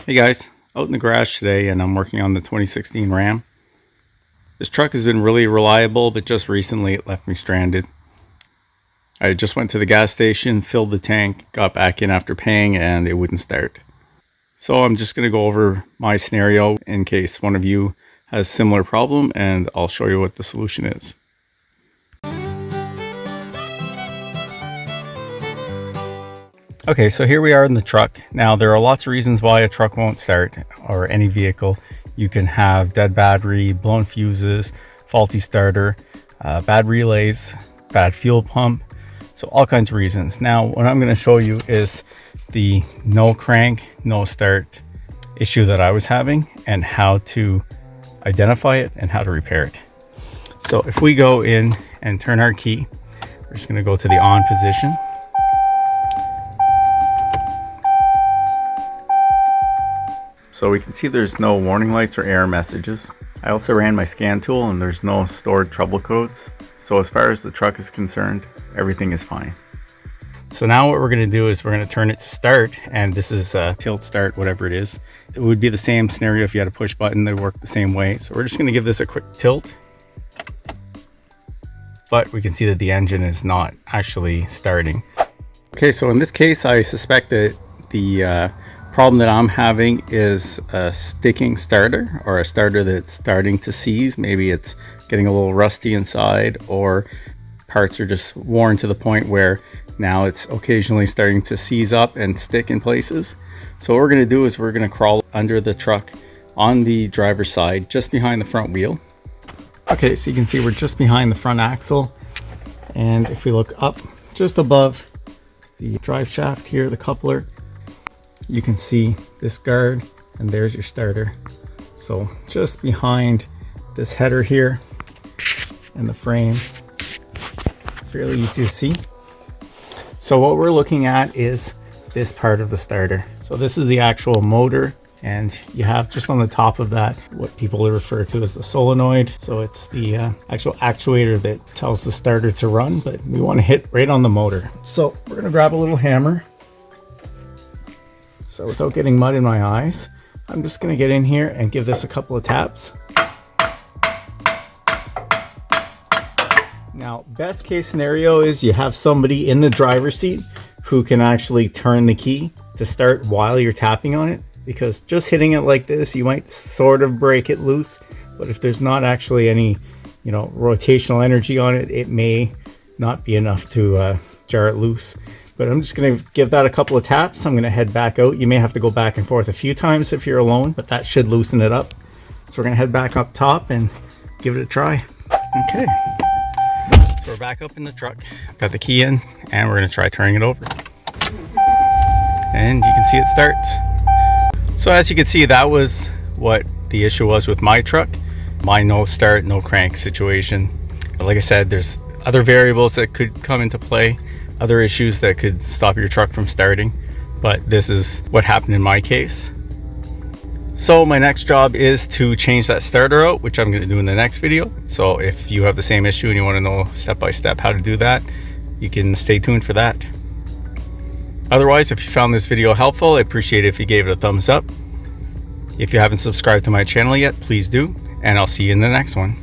Hey guys, out in the garage today and I'm working on the 2016 Ram. This truck has been really reliable, but just recently it left me stranded. I just went to the gas station, filled the tank, got back in after paying, and it wouldn't start. So I'm just going to go over my scenario in case one of you has a similar problem, and I'll show you what the solution is. Okay, so here we are in the truck. Now there are lots of reasons why a truck won't start, or any vehicle. You can have dead battery, blown fuses, faulty starter, bad relays, bad fuel pump, so all kinds of reasons. Now what I'm going to show you is the no crank, no start issue that I was having and how to identify it and how to repair it. So if we go in and turn our key, we're just going to go to the on position. So we can see there's no warning lights or error messages. I also ran my scan tool and there's no stored trouble codes. So as far as the truck is concerned, everything is fine. So now what we're going to do is we're going to turn it to start, and this is a tilt start, whatever it is. It would be the same scenario if you had a push button, they work the same way. So we're just going to give this a quick tilt. But we can see that the engine is not actually starting. Okay, so in this case, I suspect that the problem that I'm having is a sticking starter, or a starter that's starting to seize. Maybe it's getting a little rusty inside, or parts are just worn to the point where now it's occasionally starting to seize up and stick in places. So what we're going to do is we're going to crawl under the truck on the driver's side, just behind the front wheel. Okay, so you can see we're just behind the front axle, and if we look up just above the drive shaft here, the coupler, you can see this guard, and there's your starter. So just behind this header here and the frame, fairly easy to see. So what we're looking at is this part of the starter. So this is the actual motor, and you have just on the top of that what people refer to as the solenoid. So it's the actual actuator that tells the starter to run, but we want to hit right on the motor. So we're going to grab a little hammer. So without getting mud in my eyes, I'm just going to get in here and give this a couple of taps. Now, best case scenario is you have somebody in the driver's seat who can actually turn the key to start while you're tapping on it, because just hitting it like this, you might sort of break it loose, but if there's not actually any, rotational energy on it, it may not be enough to jar it loose. But I'm just going to give that a couple of taps. I'm going to head back out. You may have to go back and forth a few times if you're alone, but that should loosen it up. So we're going to head back up top and give it a try. Okay. So we're back up in the truck. Got the key in, and we're going to try turning it over. And you can see it starts. So as you can see, that was what the issue was with my truck. My no start, no crank situation. But like I said, there's other variables that could come into play, other issues that could stop your truck from starting, but this is what happened in my case. So my next job is to change that starter out, which I'm going to do in the next video. So if you have the same issue and you want to know step by step how to do that, you can stay tuned for that. Otherwise, if you found this video helpful, I appreciate it if you gave it a thumbs up. If you haven't subscribed to my channel yet, please do, and I'll see you in the next one.